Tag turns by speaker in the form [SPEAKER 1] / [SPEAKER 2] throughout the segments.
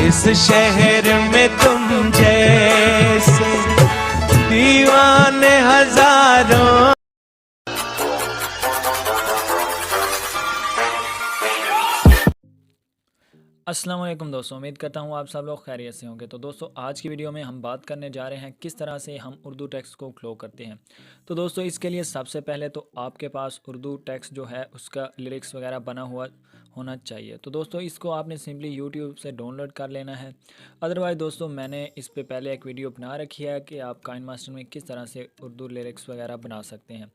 [SPEAKER 1] इस शहर में तुम जैसे दीवाने हजारों।
[SPEAKER 2] अस्सलाम वालेकुम दोस्तों, उम्मीद करता हूँ आप सब लोग खैरियत से होंगे। तो दोस्तों आज की वीडियो में हम बात करने जा रहे हैं किस तरह से हम उर्दू टेक्स्ट को ग्लो करते हैं। तो दोस्तों इसके लिए सबसे पहले तो आपके पास उर्दू टेक्स्ट जो है उसका लिरिक्स वगैरह बना हुआ होना चाहिए। तो दोस्तों इसको आपने सिंपली यूट्यूब से डाउनलोड कर लेना है। अदरवाइज़ दोस्तों मैंने इस पे पहले एक वीडियो बना रखी है कि आप काइनमास्टर में किस तरह से उर्दू लिरिक्स वगैरह बना सकते हैं।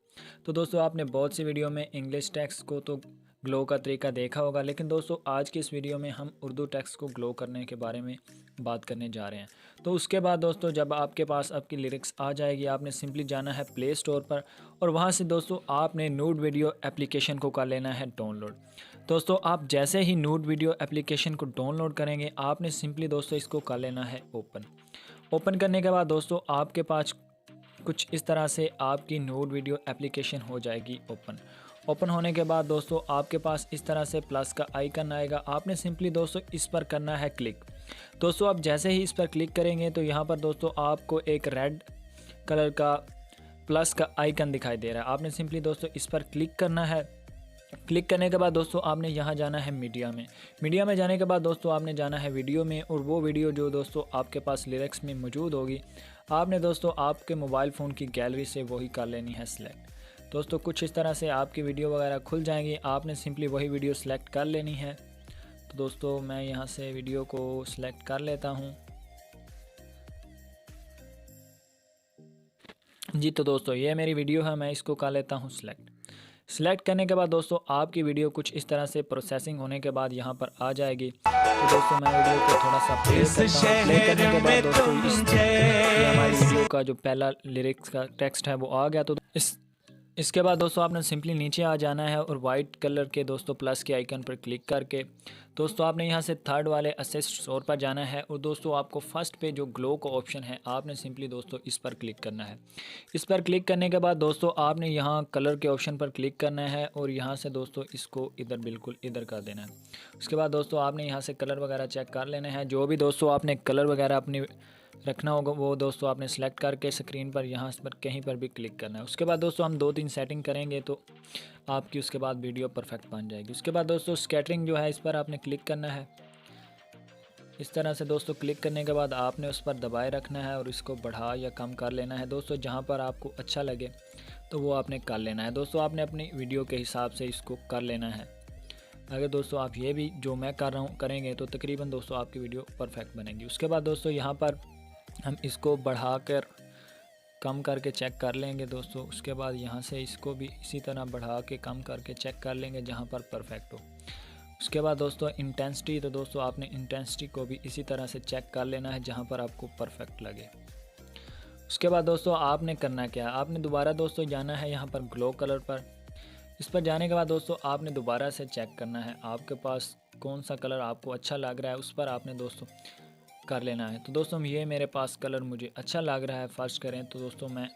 [SPEAKER 2] तो दोस्तों आपने बहुत सी वीडियो में इंग्लिश टेक्स्ट को तो ग्लो का तरीका देखा होगा, लेकिन दोस्तों आज की इस वीडियो में हम उर्दू टेक्स्ट को ग्लो करने के बारे में बात करने जा रहे हैं। तो उसके बाद दोस्तों जब आपके पास आपकी लिरिक्स आ जाएगी, आपने सिंपली जाना है प्ले स्टोर पर और वहां से दोस्तों आपने नूड वीडियो एप्लीकेशन को कर लेना है डाउनलोड। दोस्तों आप जैसे ही नूड वीडियो एप्लीकेशन को डाउनलोड करेंगे, आपने सिंपली दोस्तों इसको कर लेना है ओपन करने के बाद दोस्तों आपके पास कुछ इस तरह से आपकी नूड वीडियो एप्लीकेशन हो जाएगी ओपन होने के बाद दोस्तों आपके पास इस तरह से प्लस का आइकन आएगा। आपने सिंपली दोस्तों इस पर करना है क्लिक। दोस्तों आप जैसे ही इस पर क्लिक करेंगे तो यहाँ पर दोस्तों आपको एक रेड कलर का प्लस का आइकन दिखाई दे रहा है। आपने सिंपली दोस्तों इस पर क्लिक करना है। क्लिक करने के बाद दोस्तों आपने यहाँ जाना है मीडिया में जाने के बाद दोस्तों आपने जाना है वीडियो में, और वो वीडियो जो दोस्तों आपके पास लिरिक्स में मौजूद होगी आपने दोस्तों आपके मोबाइल फ़ोन की गैलरी से वही कर लेनी है सिलेक्ट। दोस्तों कुछ इस तरह से आपकी वीडियो वगैरह खुल जाएंगी, आपने सिंपली वही वीडियो सेलेक्ट कर लेनी है। तो दोस्तों मैं यहाँ से वीडियो को सिलेक्ट कर लेता हूँ जी। तो दोस्तों ये मेरी वीडियो है, मैं इसको कर लेता हूँ सेलेक्ट करने के बाद दोस्तों आपकी वीडियो कुछ इस तरह से प्रोसेसिंग होने के बाद यहाँ पर आ जाएगी। तो दोस्तों मैं वीडियो को थोड़ा सा प्ले करने के बाद दोस्तों हमारी वीडियो का जो पहला लिरिक्स का टेक्स्ट है वो आ गया। तो इसके बाद दोस्तों आपने सिंपली नीचे आ जाना है और वाइट कलर के दोस्तों प्लस के आइकन पर क्लिक करके दोस्तों आपने यहाँ से थर्ड वाले असिस्ट स्टोर पर जाना है, और दोस्तों आपको फर्स्ट पे जो ग्लो का ऑप्शन है आपने सिंपली दोस्तों इस पर क्लिक करना है। इस पर क्लिक करने के बाद दोस्तों आपने यहाँ कलर के ऑप्शन पर क्लिक करना है और यहाँ से दोस्तों इसको बिल्कुल इधर कर देना है। उसके बाद दोस्तों आपने यहाँ से कलर वगैरह चेक कर लेना है। जो भी दोस्तों आपने कलर वगैरह अपनी रखना होगा वो दोस्तों आपने सेलेक्ट करके स्क्रीन पर यहाँ पर कहीं पर भी क्लिक करना है। उसके बाद दोस्तों हम 2-3 सेटिंग करेंगे तो आपकी उसके बाद वीडियो परफेक्ट बन जाएगी। उसके बाद दोस्तों स्कैटरिंग जो है इस पर आपने क्लिक करना है। इस तरह से दोस्तों क्लिक करने के बाद आपने उस पर दबाए रखना है और इसको बढ़ा या कम कर लेना है। दोस्तों जहाँ पर आपको अच्छा लगे तो वो आपने कर लेना है। दोस्तों आपने अपनी वीडियो के हिसाब से इसको कर लेना है। अगर दोस्तों आप ये भी जो मैं कर रहा हूँ करेंगे तो तकरीबन दोस्तों आपकी वीडियो परफेक्ट बनेगी। उसके बाद दोस्तों यहाँ पर हम इसको बढ़ाकर कम करके चेक कर लेंगे दोस्तों। उसके बाद यहाँ से इसको भी इसी तरह बढ़ा के कम करके चेक कर लेंगे जहाँ पर परफेक्ट हो। उसके बाद दोस्तों इंटेंसिटी, तो दोस्तों आपने इंटेंसिटी को भी इसी तरह से चेक कर लेना है जहाँ पर आपको परफेक्ट लगे। उसके बाद दोस्तों आपने करना क्या है, आपने दोबारा दोस्तों जाना है यहाँ पर ग्लो कलर पर। इस पर जाने के बाद दोस्तों आपने दोबारा से चेक करना है आपके पास कौन सा कलर आपको अच्छा लग रहा है, उस पर आपने दोस्तों कर लेना है। तो दोस्तों ये मेरे पास कलर मुझे अच्छा लग रहा है, फर्ज करें तो दोस्तों मैं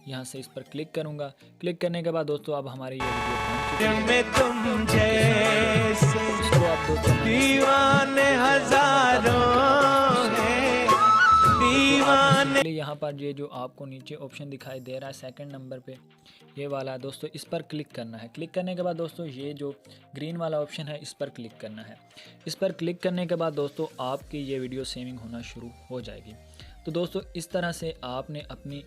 [SPEAKER 2] यहाँ से इस पर क्लिक करूँगा। क्लिक करने के बाद दोस्तों अब हमारी ये वीडियो
[SPEAKER 1] में तुम जैसे दीवाने हजारों हैं, दीवाने।
[SPEAKER 2] यहाँ पर ये जो आपको नीचे ऑप्शन दिखाई दे रहा है सेकंड नंबर पे ये वाला दोस्तों, इस पर क्लिक करना है। क्लिक करने के बाद दोस्तों ये जो ग्रीन वाला ऑप्शन है इस पर क्लिक करना है। इस पर क्लिक करने के बाद दोस्तों आपकी ये वीडियो सेविंग होना शुरू हो जाएगी। तो दोस्तों इस तरह से आपने अपनी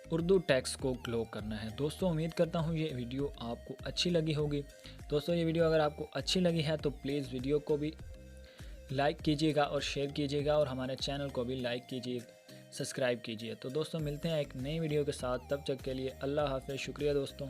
[SPEAKER 2] उर्दू टेक्स्ट को ग्लो करना है। दोस्तों उम्मीद करता हूँ ये वीडियो आपको अच्छी लगी होगी। दोस्तों ये वीडियो अगर आपको अच्छी लगी है तो प्लीज़ वीडियो को भी लाइक कीजिएगा और शेयर कीजिएगा, और हमारे चैनल को भी लाइक कीजिए, सब्सक्राइब कीजिए। तो दोस्तों मिलते हैं एक नई वीडियो के साथ, तब तक के लिए अल्लाह हाफ़िज़। शुक्रिया दोस्तों।